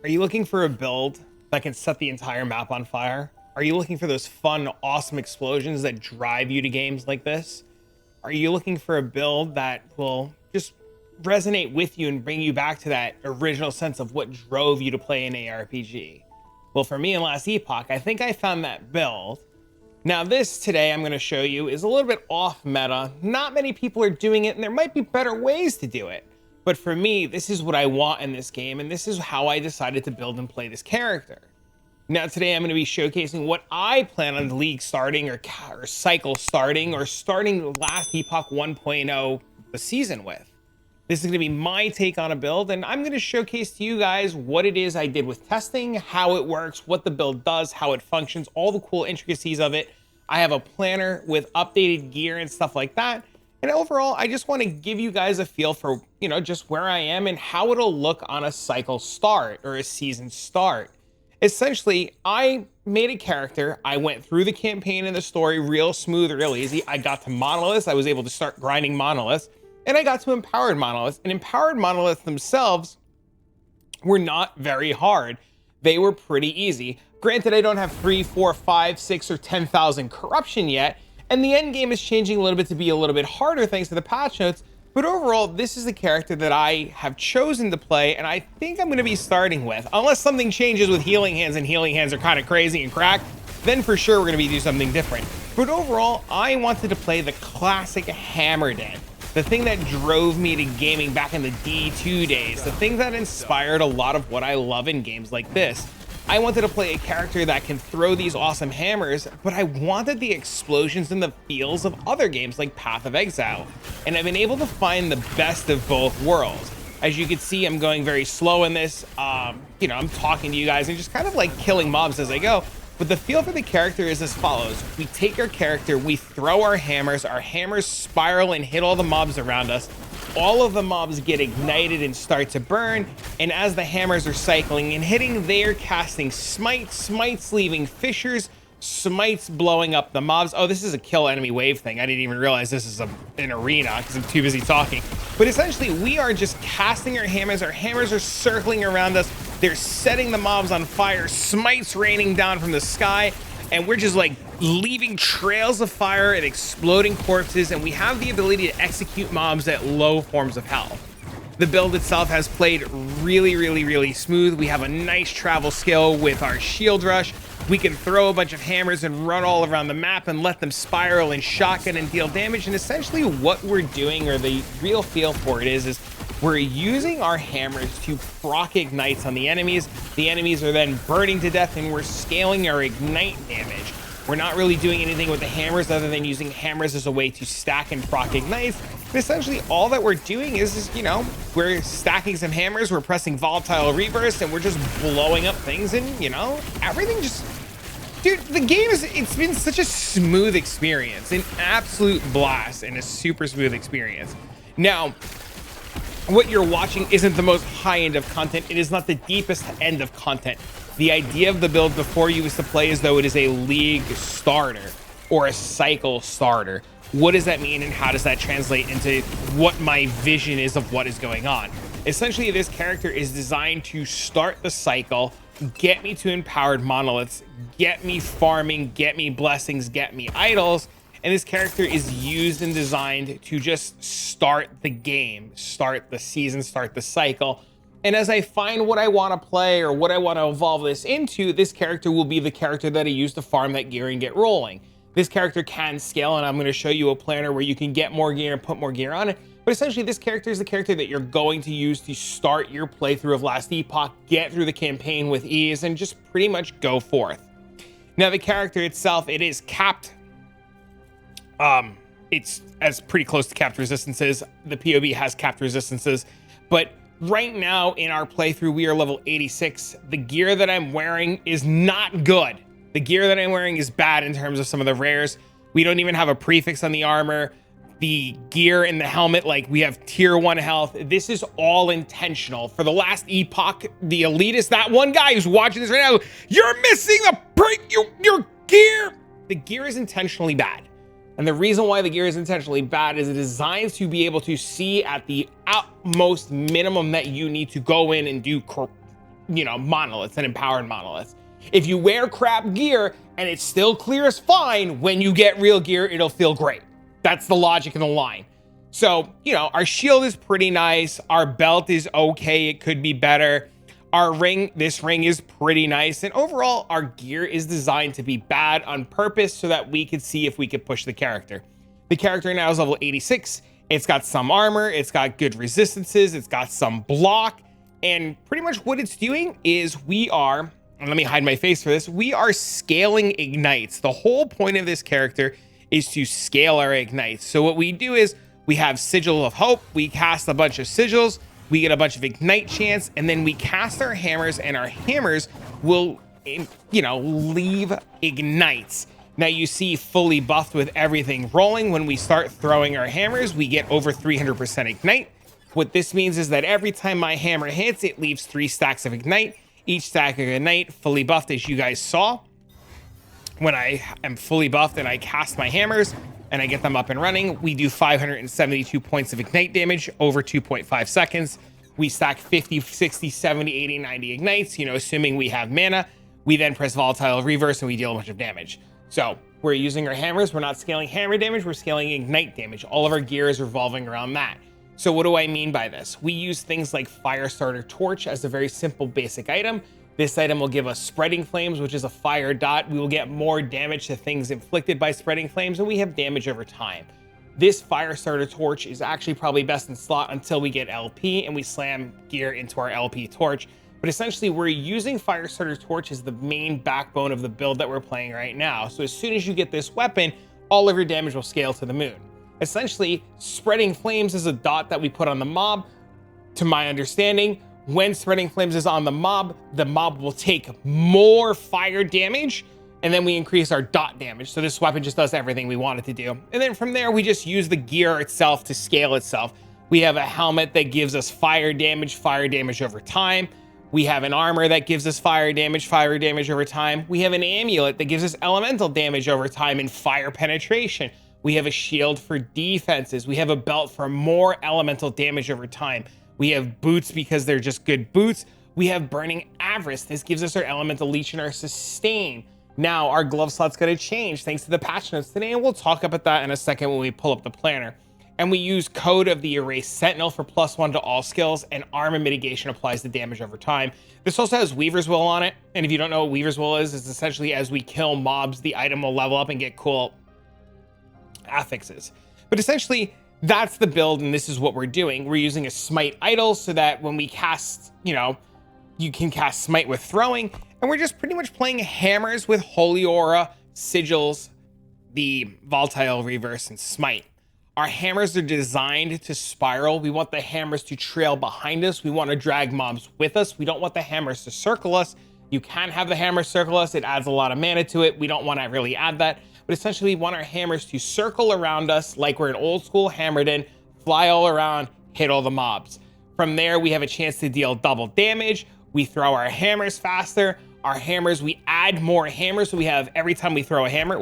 Are you looking for a build that can set the entire map on fire? Are you looking for those fun, awesome explosions that drive you to games like this? Are you looking for a build that will just resonate with you and bring you back to that original sense of what drove you to play an ARPG? Well, for me in Last Epoch, I think I found that build. Now, this today I'm going to show you is a little bit off meta. Not many people are doing it, and there might be better ways to do it. But for me, this is what I want in this game, and this is how I decided to build and play this character. Now, today I'm going to be showcasing what I plan on the league starting or cycle starting or starting Last Epoch 1.0 the season with. This is going to be my take on a build, and I'm going to showcase to you guys what it is I did with testing, how it works, what the build does, how it functions, all the cool intricacies of it. I have a planner with updated gear and stuff like that. And overall, I just want to give you guys a feel for, just where I am and how it'll look on a cycle start or a season start. Essentially, I made a character. I went through the campaign and the story real smooth, real easy. I got to Monoliths. I was able to start grinding Monoliths. And I got to Empowered Monoliths. And Empowered Monoliths themselves were not very hard. They were pretty easy. Granted, I don't have 3, 4, 5, 6, or 10,000 corruption yet. And the end game is changing a little bit to be a little bit harder thanks to the patch notes. But overall, this is the character that I have chosen to play, and I think I'm going to be starting with. Unless something changes with healing hands, and healing hands are kind of crazy and cracked, then for sure we're going to be doing something different. But overall, I wanted to play the classic Hammerden. The thing that drove me to gaming back in the D2 days. The thing that inspired a lot of what I love in games like this. I wanted to play a character that can throw these awesome hammers, but I wanted the explosions and the feels of other games like Path of Exile. And I've been able to find the best of both worlds. As you can see, I'm going very slow in this. I'm talking to you guys and just kind of like killing mobs as I go. But the feel for the character is as follows. We take our character, we throw our hammers spiral and hit all the mobs around us. All of the mobs get ignited and start to burn, and as the hammers are cycling and hitting, they're casting smites leaving fissures, smites blowing up the mobs. Oh, this is a kill enemy wave thing. I didn't even realize this is an arena because I'm too busy talking. But essentially, we are just casting our hammers are circling around us, they're setting the mobs on fire, smites raining down from the sky, and we're just like leaving trails of fire and exploding corpses, and we have the ability to execute mobs at low forms of health. The build itself has played really smooth. We have a nice travel skill with our shield rush. We can throw a bunch of hammers and run all around the map and let them spiral and shotgun and deal damage. And essentially what we're doing, or the real feel for it is we're using our hammers to proc ignites on the enemies. The enemies are then burning to death, and we're scaling our ignite damage. We're not really doing anything with the hammers other than using hammers as a way to stack and proc ignites. But essentially all that we're doing is we're stacking some hammers, we're pressing volatile reburst, and we're just blowing up things, and everything just... Dude, the game it's been such a smooth experience, an absolute blast, and a super smooth experience. Now, what you're watching isn't the most high end of content. It is not the deepest end of content. The idea of the build before you is to play as though it is a league starter or a cycle starter. What does that mean, and how does that translate into what my vision is of what is going on? Essentially, this character is designed to start the cycle, get me to Empowered Monoliths, get me farming, get me blessings, get me idols. And this character is used and designed to just start the game, start the season, start the cycle. And as I find what I want to play or what I want to evolve this into, this character will be the character that I use to farm that gear and get rolling. This character can scale, and I'm going to show you a planner where you can get more gear and put more gear on it. But essentially, this character is the character that you're going to use to start your playthrough of Last Epoch, get through the campaign with ease, and just pretty much go forth. Now, the character itself, it is capped. It's as pretty close to capped resistances. The POB has capped resistances, but right now in our playthrough, we are level 86. The gear that I'm wearing is not good. The gear that I'm wearing is bad in terms of some of the rares. We don't even have a prefix on the armor. The gear and the helmet, like we have tier 1 health. This is all intentional. For the Last Epoch, the elitist, that one guy who's watching this right now, you're missing your gear. The gear is intentionally bad. And the reason why the gear is intentionally bad is it is designed to be able to see at the utmost minimum that you need to go in and do monoliths and empowered monoliths. If you wear crap gear and it still clears fine, when you get real gear, it'll feel great. That's the logic in the line. So, our shield is pretty nice. Our belt is okay. It could be better. Our ring, this ring is pretty nice. And overall, our gear is designed to be bad on purpose so that we could see if we could push the character. The character now is level 86. It's got some armor. It's got good resistances. It's got some block. And pretty much what it's doing is and let me hide my face for this, we are scaling ignites. The whole point of this character is to scale our ignites. So what we do is we have Sigil of Hope. We cast a bunch of sigils. We get a bunch of ignite chance, and then we cast our hammers, and our hammers will, leave ignites. Now you see fully buffed with everything rolling. When we start throwing our hammers, we get over 300% ignite. What this means is that every time my hammer hits, it leaves 3 stacks of ignite. Each stack of ignite fully buffed, as you guys saw. When I am fully buffed and I cast my hammers and I get them up and running, we do 572 points of ignite damage over 2.5 seconds. We stack 50, 60, 70, 80, 90 ignites, assuming we have mana. We then press volatile reverse and we deal a bunch of damage. So we're using our hammers. We're not scaling hammer damage. We're scaling ignite damage. All of our gear is revolving around that. So what do I mean by this? We use things like Firestarter Torch as a very simple basic item. This item will give us Spreading Flames, which is a fire dot. We will get more damage to things inflicted by Spreading Flames, and we have damage over time. This Firestarter Torch is actually probably best in slot until we get LP and we slam gear into our LP torch. But essentially, we're using Firestarter Torch as the main backbone of the build that we're playing right now. So as soon as you get this weapon, all of your damage will scale to the moon. Essentially, Spreading Flames is a dot that we put on the mob. To my understanding, when Spreading Flames is on the mob will take more fire damage, and then we increase our dot damage. So this weapon just does everything we want it to do. And then from there, we just use the gear itself to scale itself. We have a helmet that gives us fire damage over time. We have an armor that gives us fire damage over time. We have an amulet that gives us elemental damage over time and fire penetration. We have a shield for defenses. We have a belt for more elemental damage over time. We have boots because they're just good boots. We have Burning Avarice. This gives us our elemental leech and our sustain. Now our glove slot's gonna change thanks to the patch notes today, and we'll talk about that in a second when we pull up the planner. And we use Code of the Erased Sentinel for +1 to all skills, and Armor Mitigation applies the damage over time. This also has Weaver's Will on it, and if you don't know what Weaver's Will is, it's essentially as we kill mobs, the item will level up and get cool affixes. But essentially, that's the build, and this is what we're doing. We're using a Smite Idol so that when we cast, you can cast Smite with throwing, and we're just pretty much playing hammers with Holy Aura, Sigils, the Volatile Reverse, and Smite. Our hammers are designed to spiral. We want the hammers to trail behind us. We want to drag mobs with us. We don't want the hammers to circle us. You can have the hammer circle us. It adds a lot of mana to it. We don't want to really add that. But essentially, we want our hammers to circle around us like we're an old school Hammerden, fly all around, hit all the mobs. From there, we have a chance to deal double damage. We throw our hammers faster. Our hammers, we add more hammers. So we have every time we throw a hammer,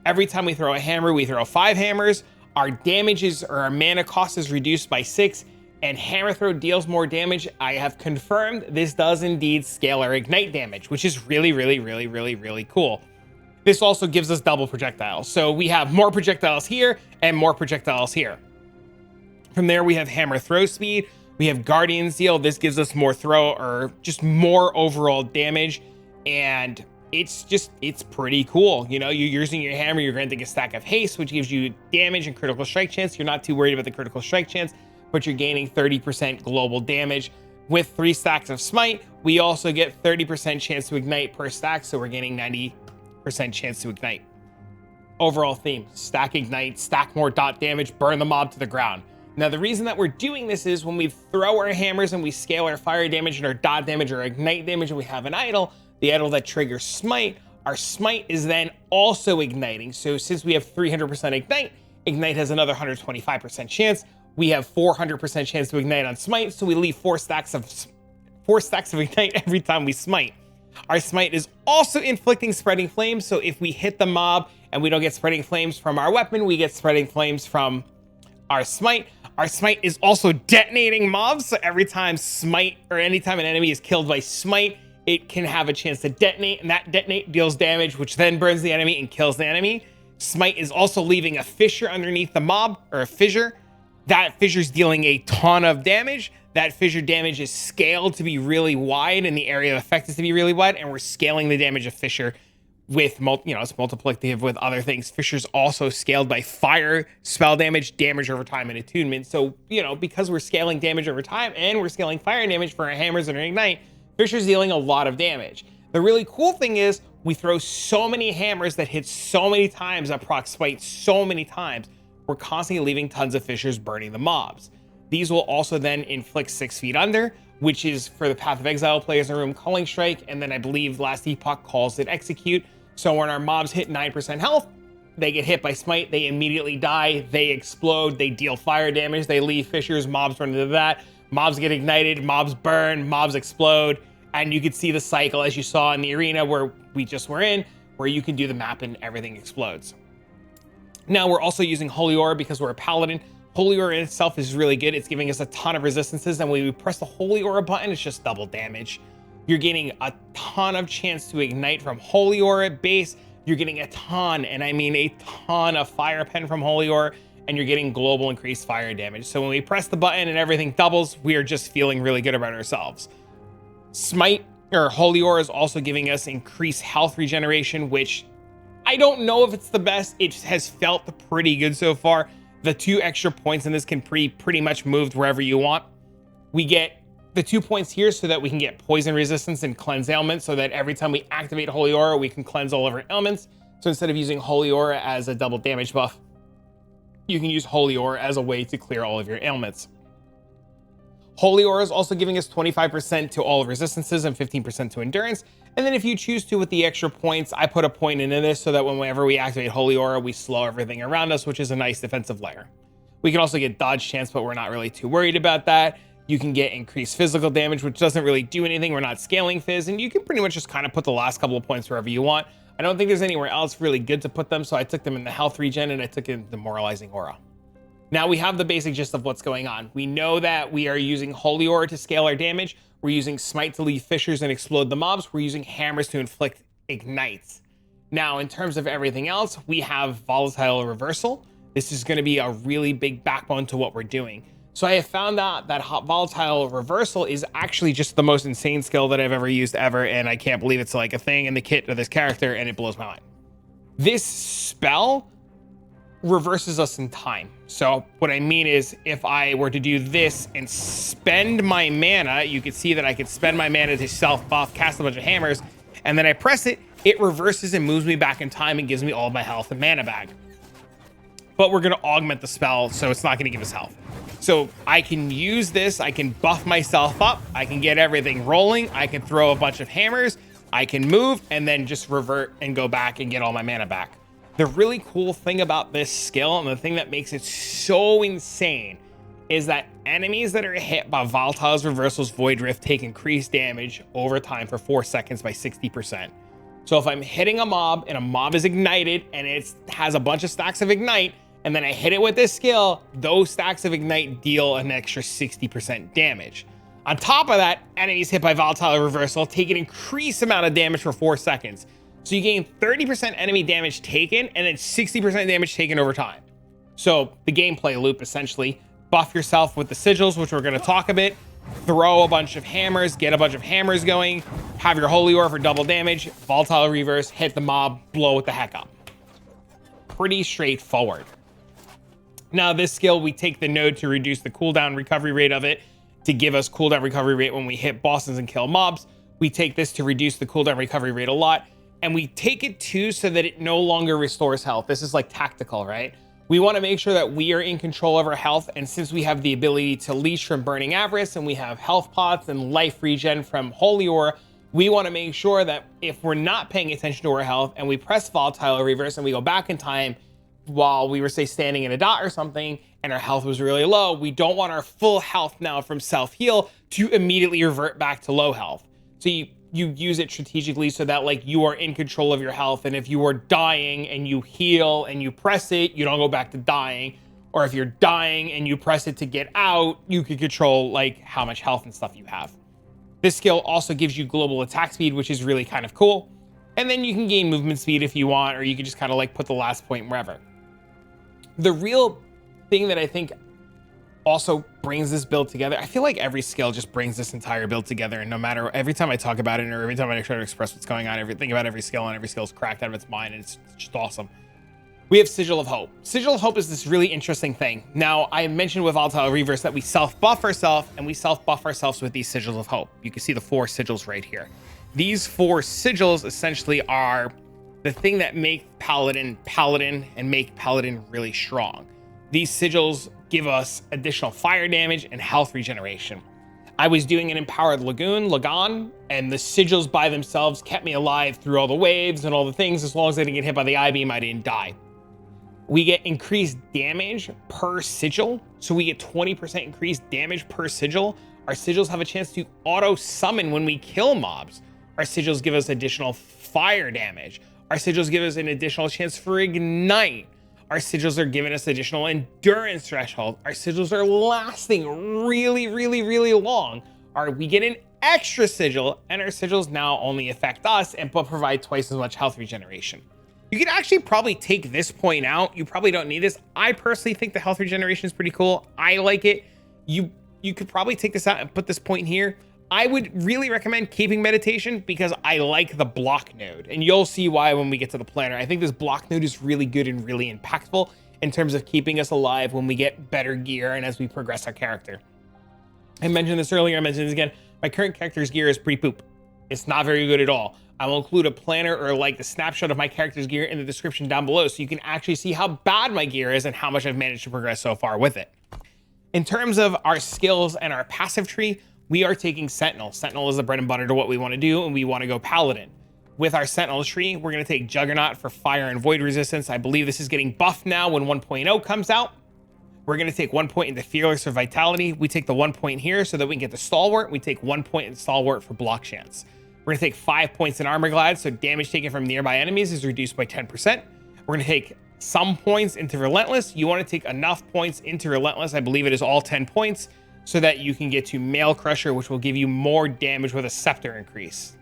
every time we throw a hammer, we throw 5 hammers. Our damages or our mana cost is reduced by 6, and hammer throw deals more damage. I have confirmed this does indeed scale our ignite damage, which is really, really, really, really, really cool. This also gives us double projectiles. So we have more projectiles here and more projectiles here. From there, we have hammer throw speed. We have Guardian Zeal. This gives us more throw or just more overall damage. And it's pretty cool. You're using your hammer, you're granting a stack of haste, which gives you damage and critical strike chance. You're not too worried about the critical strike chance, but you're gaining 30% global damage. With 3 stacks of smite, we also get 30% chance to ignite per stack, so we're gaining 90% chance to ignite. Overall theme, stack ignite, stack more dot damage, burn the mob to the ground. Now, the reason that we're doing this is when we throw our hammers and we scale our fire damage and our dot damage or ignite damage and we have an idol, the idol that triggers smite, our smite is then also igniting. So since we have 300% ignite, ignite has another 125% chance. We have 400% chance to ignite on smite, so we leave 4 stacks of ignite every time we smite. Our smite is also inflicting spreading flames, so if we hit the mob and we don't get spreading flames from our weapon, we get spreading flames from our smite. Our smite is also detonating mobs. So every time smite, or anytime an enemy is killed by smite, it can have a chance to detonate, and that detonate deals damage, which then burns the enemy and kills the enemy. Smite is also leaving a fissure underneath the mob, or a fissure. That fissure is dealing a ton of damage. That fissure damage is scaled to be really wide, and the area of effect is to be really wide, and we're scaling the damage of fissure with, it's multiplicative with other things. Fissure's also scaled by fire, spell damage, damage over time, and attunement. So, because we're scaling damage over time and we're scaling fire damage for our hammers and our ignite, Fissure's dealing a lot of damage. The really cool thing is we throw so many hammers that hit so many times, that proc smite so many times, we're constantly leaving tons of fissures burning the mobs. These will also then inflict 6 feet under, which is for the Path of Exile players in the room, Culling Strike, and then I believe last Epoch calls it Execute. So when our mobs hit 9% health, they get hit by smite, they immediately die, they explode, they deal fire damage, they leave fissures, mobs run into that, mobs get ignited, mobs burn, mobs explode, and you can see the cycle as you saw in the arena where we just were in, where you can do the map and everything explodes. Now we're also using Holy Aura because we're a Paladin. Holy Aura in itself is really good. It's giving us a ton of resistances, and when we press the Holy Aura button, it's just double damage. You're getting a ton of chance to ignite from Holy Aura base. You're getting a ton, and I mean a ton of fire pen from Holy Aura, and you're getting global increased fire damage. So when we press the button and everything doubles, we are just feeling really good about ourselves. Smite, or Holy Aura, is also giving us increased health regeneration, which I don't know if it's the best. It has felt pretty good so far. The 2 extra points in this can pretty much moved wherever you want. We get the 2 points here so that we can get poison resistance and cleanse ailments, so that every time we activate Holy Aura, we can cleanse all of our ailments. So instead of using Holy Aura as a double damage buff, you can use Holy Aura as a way to clear all of your ailments. Holy Aura is also giving us 25% to all resistances and 15% to endurance. And then if you choose to, with the extra points, I put a point into this so that whenever we activate Holy Aura, we slow everything around us, which is a nice defensive layer. We can also get dodge chance, but we're not really too worried about that. You can get increased physical damage, which doesn't really do anything. We're not scaling phys, and you can pretty much just kind of put the last couple of points wherever you want. I don't think there's anywhere else really good to put them, so I took them in the health regen, and I took in the Demoralizing Aura. Now we have the basic gist of what's going on. We know that we are using Holy Aura to scale our damage. We're using Smite to leave fissures and explode the mobs. We're using hammers to inflict ignites. Now, in terms of everything else, we have Volatile Reversal. This is going to be a really big backbone to what we're doing. So I have found out that Volatile Reversal is actually just the most insane skill that I've ever used ever, and I can't believe it's like a thing in the kit of this character, and it blows my mind. This spell reverses us in time. So what I mean is, if I were to do this and spend my mana, you can see that I could spend my mana to self buff, cast a bunch of hammers, and then I press it, it reverses and moves me back in time and gives me all of my health and mana back. But we're going to augment the spell, so it's not going to give us health. So I can use this, I can buff myself up, I can get everything rolling, I can throw a bunch of hammers, I can move, and then just revert and go back and get all my mana back. The really cool thing about this skill, and the thing that makes it so insane, is that enemies that are hit by Volatile's Reversal's Void Rift take increased damage over time for 4 seconds by 60%. So if I'm hitting a mob and a mob is ignited and it has a bunch of stacks of ignite, and then I hit it with this skill, those stacks of ignite deal an extra 60% damage. On top of that, enemies hit by Volatile Reversal take an increased amount of damage for 4 seconds. So you gain 30% enemy damage taken and then 60% damage taken over time. So the gameplay loop, essentially, buff yourself with the sigils, which we're going to talk a bit, throw a bunch of hammers, get a bunch of hammers going, have your Holy Aura for double damage, Volatile Reverse, hit the mob, blow it the heck up. Pretty straightforward. Now this skill, we take the node to reduce the cooldown recovery rate of it to give us cooldown recovery rate when we hit bosses and kill mobs. We take this to reduce the cooldown recovery rate a lot. And we take it too so that it no longer restores health. This is like tactical, right? We want to make sure that we are in control of our health. And since we have the ability to leash from Burning Avarice, and we have health pots and life regen from Holy Aura, we want to make sure that if we're not paying attention to our health and we press Volatile Reverse and we go back in time while we were, say, standing in a dot or something and our health was really low, we don't want our full health now from self-heal to immediately revert back to low health. So you use it strategically so that like you are in control of your health, and if you are dying and you heal and you press it, you don't go back to dying. or if you're dying and you press it to get out, you can control like how much health and stuff you have. This skill also gives you global attack speed, which is really kind of cool. And then you can gain movement speed if you want, or you can just kind of like put the last point wherever. The real thing that I think also brings this build together, I feel like every skill just brings this entire build together, and no matter, every time I talk about it or every time I try to express what's going on, everything about every skill, and every skill is cracked out of its mind, and it's just awesome. We have Sigil of Hope. Sigil of Hope is this really interesting thing. Now, I mentioned with Volatile Reverse that we self-buff ourselves, and we self-buff ourselves with these Sigils of Hope. You can see the 4 sigils right here. These 4 sigils essentially are the thing that make Paladin and make Paladin really strong. These sigils give us additional fire damage and health regeneration. I was doing an Empowered Lagoon, and the sigils by themselves kept me alive through all the waves and all the things. As long as I didn't get hit by the I-beam, I didn't die. We get increased damage per sigil. So we get 20% increased damage per sigil. Our sigils have a chance to auto summon when we kill mobs. Our sigils give us additional fire damage. Our sigils give us an additional chance for ignite. Our sigils are giving us additional endurance threshold. Our sigils are lasting really, really, really long. We get an extra sigil, and our sigils now only affect us but provide twice as much health regeneration. You could actually probably take this point out. You probably don't need this. I personally think the health regeneration is pretty cool. I like it. You could probably take this out and put this point here. I would really recommend keeping meditation because I like the block node, and you'll see why when we get to the planner. I think this block node is really good and really impactful in terms of keeping us alive when we get better gear and as we progress our character. I mentioned this earlier, I mentioned this again. My current character's gear is pretty poop. It's not very good at all. I will include a planner or like the snapshot of my character's gear in the description down below so you can actually see how bad my gear is and how much I've managed to progress so far with it. In terms of our skills and our passive tree, we are taking Sentinel. Sentinel is the bread and butter to what we want to do, and we want to go Paladin. With our Sentinel tree, we're going to take Juggernaut for fire and void resistance. I believe this is getting buffed now when 1.0 comes out. We're going to take 1 point into Fearless for Vitality. We take the 1 point here so that we can get the Stalwart. We take 1 point in Stalwart for block chance. We're going to take 5 points in Armor Glide, so damage taken from nearby enemies is reduced by 10%. We're going to take some points into Relentless. You want to take enough points into Relentless. I believe it is all 10 points. So that you can get to Mail Crusher, which will give you more damage with a Scepter increase.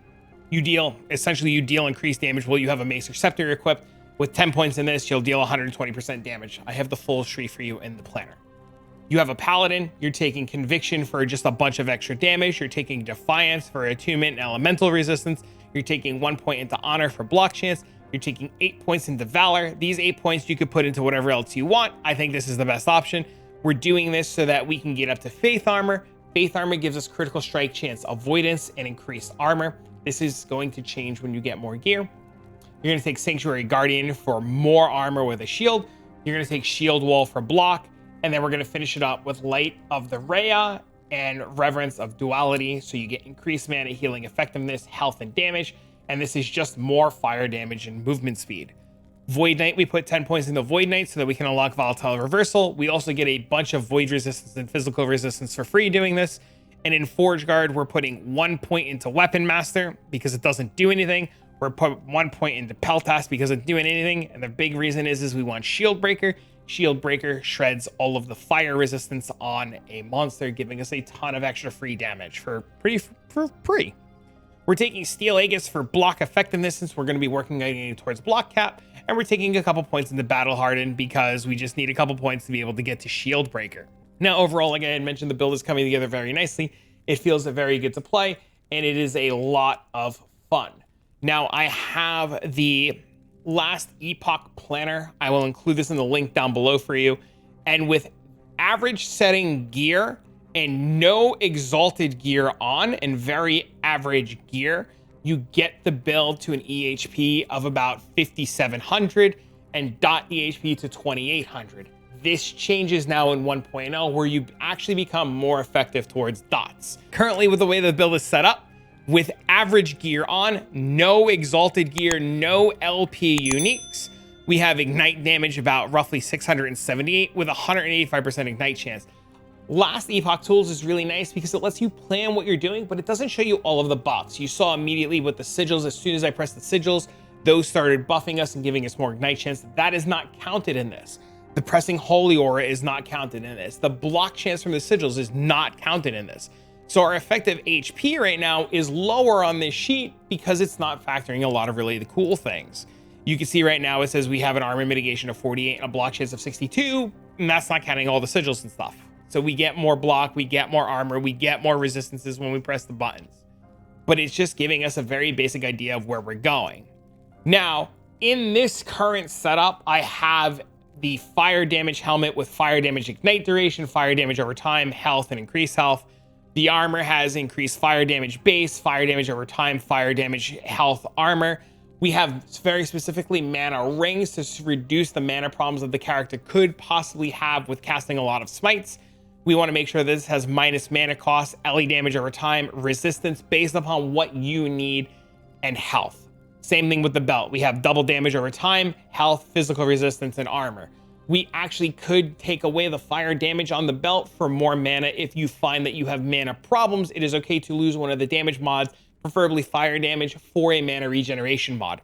You deal increased damage while you have a Mace or Scepter equipped. With 10 points in this, you'll deal 120% damage. I have the full tree for you in the planner. You have a Paladin, you're taking Conviction for just a bunch of extra damage. You're taking Defiance for attunement and elemental resistance. You're taking 1 point into Honor for block chance. You're taking 8 points into Valor. These 8 points you could put into whatever else you want. I think this is the best option. We're doing this so that we can get up to Faith Armor. Faith Armor gives us critical strike chance, avoidance, and increased armor. This is going to change when you get more gear. You're going to take Sanctuary Guardian for more armor with a shield. You're going to take Shield Wall for block. And then we're going to finish it up with Light of the Rhea and Reverence of Duality. So you get increased mana, healing effectiveness, health, and damage. And this is just more fire damage and movement speed. Void Knight, we put 10 points in the Void Knight so that we can unlock Volatile Reversal. We also get a bunch of Void Resistance and Physical Resistance for free doing this. And in Forge Guard, we're putting 1 point into Weapon Master because it doesn't do anything. We're putting 1 point into Peltas because it's doing anything. And the big reason is we want Shield Breaker. Shield Breaker shreds all of the fire resistance on a monster, giving us a ton of extra free damage for free. We're taking Steel Aegis for block effectiveness since we're going to be working towards block cap. And we're taking a couple points into Battle Harden because we just need a couple points to be able to get to Shield Breaker. Now, overall, like I had mentioned, the build is coming together very nicely. It feels very good to play, and it is a lot of fun. Now, I have the last Epoch planner. I will include this in the link down below for you. And with average setting gear and no exalted gear on and very average gear, you get the build to an EHP of about 5,700 and dot EHP to 2,800. This changes now in 1.0 where you actually become more effective towards dots. Currently, with the way the build is set up, with average gear on, no exalted gear, no LP uniques, we have ignite damage about roughly 678 with 185% ignite chance. Last Epoch Tools is really nice because it lets you plan what you're doing, but it doesn't show you all of the buffs. You saw immediately with the sigils, as soon as I pressed the sigils, those started buffing us and giving us more ignite chance. That is not counted in this. The pressing holy aura is not counted in this. The block chance from the sigils is not counted in this. So our effective HP right now is lower on this sheet because it's not factoring a lot of really the cool things. You can see right now it says we have an armor mitigation of 48 and a block chance of 62, and that's not counting all the sigils and stuff. So we get more block, we get more armor, we get more resistances when we press the buttons. But it's just giving us a very basic idea of where we're going. Now, in this current setup, I have the fire damage helmet with fire damage ignite duration, fire damage over time, health, and increased health. The armor has increased fire damage base, fire damage over time, fire damage, health, armor. We have very specifically mana rings to reduce the mana problems that the character could possibly have with casting a lot of smites. We want to make sure this has minus mana cost, LE damage over time, resistance based upon what you need, and health. Same thing with the belt. We have double damage over time, health, physical resistance, and armor. We actually could take away the fire damage on the belt for more mana. If you find that you have mana problems, it is okay to lose one of the damage mods, preferably fire damage, for a mana regeneration mod.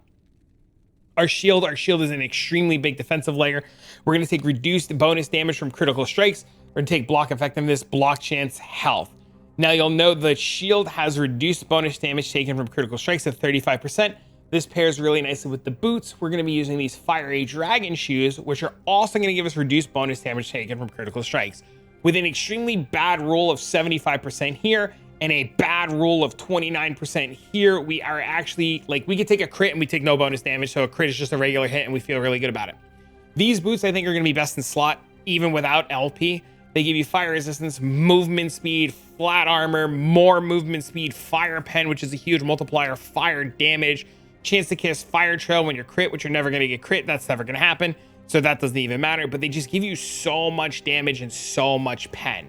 Our shield is an extremely big defensive layer. We're going to take reduced bonus damage from critical strikes. We're going to take block effectiveness, block chance, health. Now you'll note the shield has reduced bonus damage taken from critical strikes of 35%. This pairs really nicely with the boots. We're going to be using these Fiery Dragon shoes, which are also going to give us reduced bonus damage taken from critical strikes. With an extremely bad roll of 75% here and a bad roll of 29% here, we are actually, like, we could take a crit and we take no bonus damage, so a crit is just a regular hit and we feel really good about it. These boots, I think, are going to be best in slot, even without LP. They give you fire resistance, movement speed, flat armor, more movement speed, fire pen, which is a huge multiplier, fire damage, chance to cast fire trail when you're crit, which you're never going to get crit. That's never going to happen. So that doesn't even matter, but they just give you so much damage and so much pen.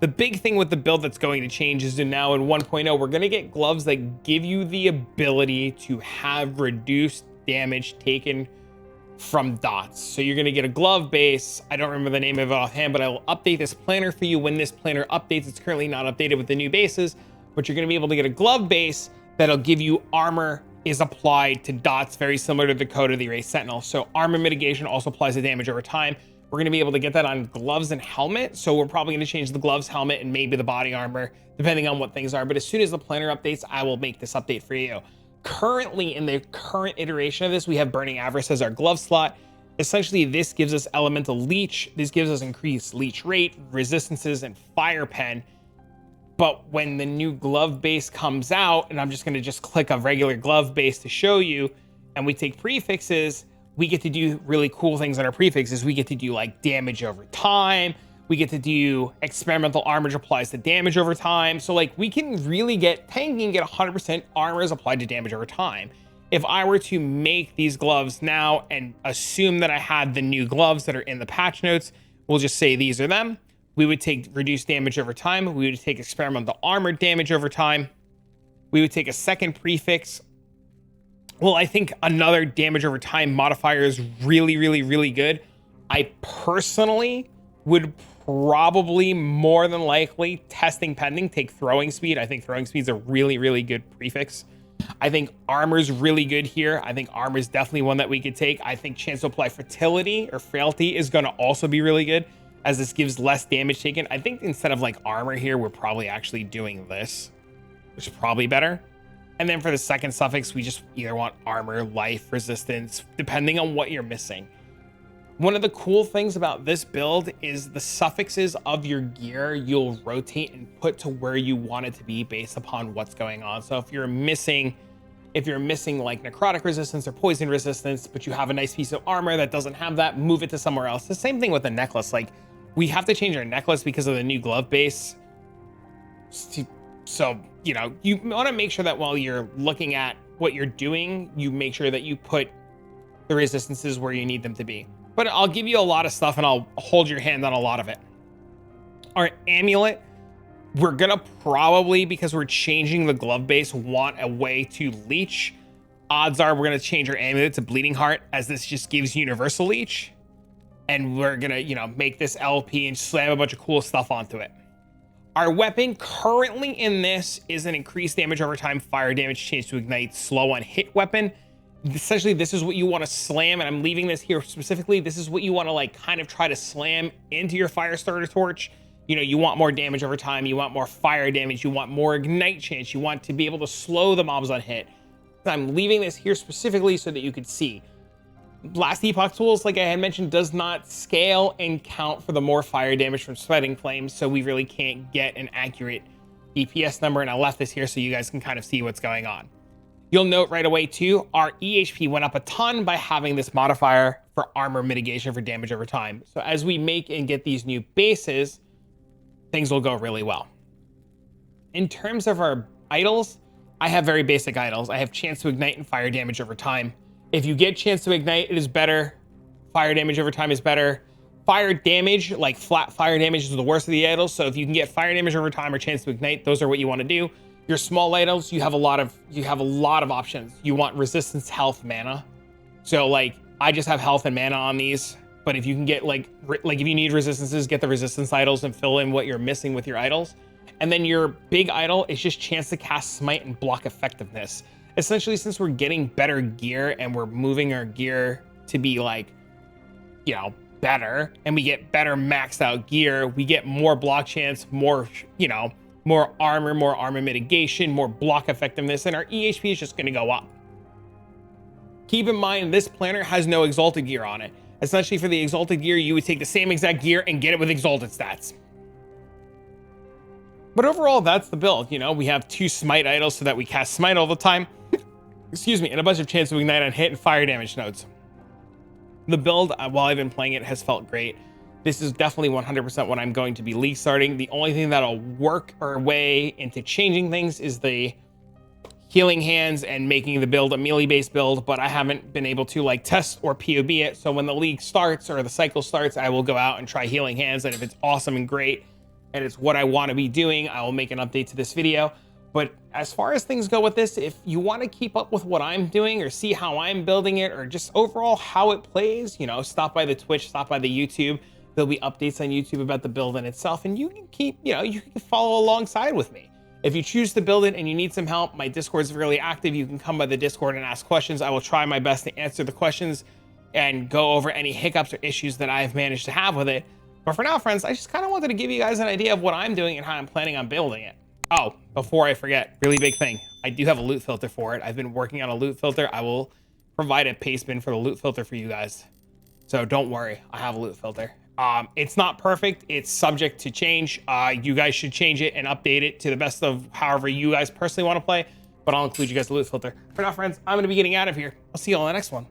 The big thing with the build that's going to change is that now in 1.0, we're going to get gloves that give you the ability to have reduced damage taken from dots. So you're going to get a glove base. I don't remember the name of it offhand, but I will update this planner for you when this planner updates. It's currently not updated with the new bases, but you're going to be able to get a glove base that'll give you armor is applied to dots, very similar to the code of the Erased Sentinel. So armor mitigation also applies to damage over time. We're going to be able to get that on gloves and helmet. So we're probably going to change the gloves, helmet, and maybe the body armor, depending on what things are. But as soon as the planner updates, I will make this update for you. Currently, in the current iteration of this, we have Burning Avarice as our glove slot. Essentially, this gives us elemental leech. This gives us increased leech rate, resistances, and fire pen. But when the new glove base comes out, and I'm just going to click a regular glove base to show you, and we take prefixes, we get to do really cool things on our prefixes. We get to do like damage over time. We get to do experimental armor applies to damage over time. So like we can really get tanking, get 100% armors applied to damage over time. If I were to make these gloves now and assume that I had the new gloves that are in the patch notes, we'll just say these are them. We would take reduced damage over time. We would take experimental armor damage over time. We would take a second prefix. Well, I think another damage over time modifier is really, really, really good. I personally would probably more than likely, testing pending, take throwing speed. I think throwing speed is a really, really good prefix. I think armor's really good here. I think armor is definitely one that we could take. I think chance to apply fertility or frailty is going to also be really good, as this gives less damage taken. I think instead of like armor here, we're probably actually doing this, which is probably better. And then for the second suffix, we just either want armor, life, resistance, depending on what you're missing. One of the cool things about this build is the suffixes of your gear you'll rotate and put to where you want it to be based upon what's going on. So if you're missing like necrotic resistance or poison resistance, but you have a nice piece of armor that doesn't have that, move it to somewhere else. The same thing with the necklace. Like we have to change our necklace because of the new glove base. So, you know, you want to make sure that while you're looking at what you're doing, you make sure that you put the resistances where you need them to be. But I'll give you a lot of stuff and I'll hold your hand on a lot of it. Our amulet, we're gonna probably, because we're changing the glove base, want a way to leech. Odds are we're gonna change our amulet to Bleeding Heart, as this just gives universal leech. And we're gonna, you know, make this LP and slam a bunch of cool stuff onto it. Our weapon currently in this is an increased damage over time, fire damage, chance to ignite, slow on hit weapon. essentially this is what you want to slam, and I'm leaving this here specifically. This is what you want to like kind of try to slam into your fire starter torch. You know, you want more damage over time, you want more fire damage, you want more ignite chance, you want to be able to slow the mobs on hit. I'm leaving this here specifically so that you could see. Blast Epoch tools, like I had mentioned, does not scale and count for the more fire damage from spreading flames, so we really can't get an accurate DPS number, and I left this here so you guys can kind of see what's going on. You'll note right away too, our EHP went up a ton by having this modifier for armor mitigation for damage over time. So as we make and get these new bases, things will go really well. In terms of our idols, I have very basic idols. I have chance to ignite and fire damage over time. If you get chance to ignite, it is better. Fire damage over time is better. Fire damage, like flat fire damage, is the worst of the idols. So if you can get fire damage over time or chance to ignite, those are what you want to do. Your small idols, you have a lot of options. You want resistance, health, mana. So like I just have health and mana on these. But if you can get like if you need resistances, get the resistance idols and fill in what you're missing with your idols. And then your big idol is just chance to cast smite and block effectiveness. Essentially, since we're getting better gear and we're moving our gear to be like, you know, better, and we get better maxed out gear, we get more block chance, more, you know, more armor mitigation, more block effectiveness, and our EHP is just going to go up. Keep in mind, this planner has no exalted gear on it. Essentially, for the exalted gear, you would take the same exact gear and get it with exalted stats. But overall, that's the build. You know, we have 2 smite idols so that we cast smite all the time. Excuse me, and a bunch of chance to ignite on hit and fire damage nodes. The build, while I've been playing it, has felt great. This is definitely 100% what I'm going to be league starting. The only thing that'll work our way into changing things is the healing hands and making the build a melee-based build, but I haven't been able to like test or POB it. So when the league starts or the cycle starts, I will go out and try healing hands, and if it's awesome and great and it's what I want to be doing, I will make an update to this video. But as far as things go with this, if you want to keep up with what I'm doing or see how I'm building it or just overall how it plays, you know, stop by the Twitch, stop by the YouTube. There'll be updates on YouTube about the build in itself, and you can keep, you know, you can follow alongside with me. If you choose to build it and you need some help, my Discord is really active. You can come by the Discord and ask questions. I will try my best to answer the questions and go over any hiccups or issues that I've managed to have with it. But for now, friends, I just kind of wanted to give you guys an idea of what I'm doing and how I'm planning on building it. Oh, before I forget, really big thing. I do have a loot filter for it. I've been working on a loot filter. I will provide a paste bin for the loot filter for you guys. So don't worry, I have a loot filter. It's not perfect. It's subject to change. You guys should change it and update it to the best of however you guys personally want to play. But I'll include you guys the loot filter. For now, friends, I'm going to be getting out of here. I'll see you all in the next one.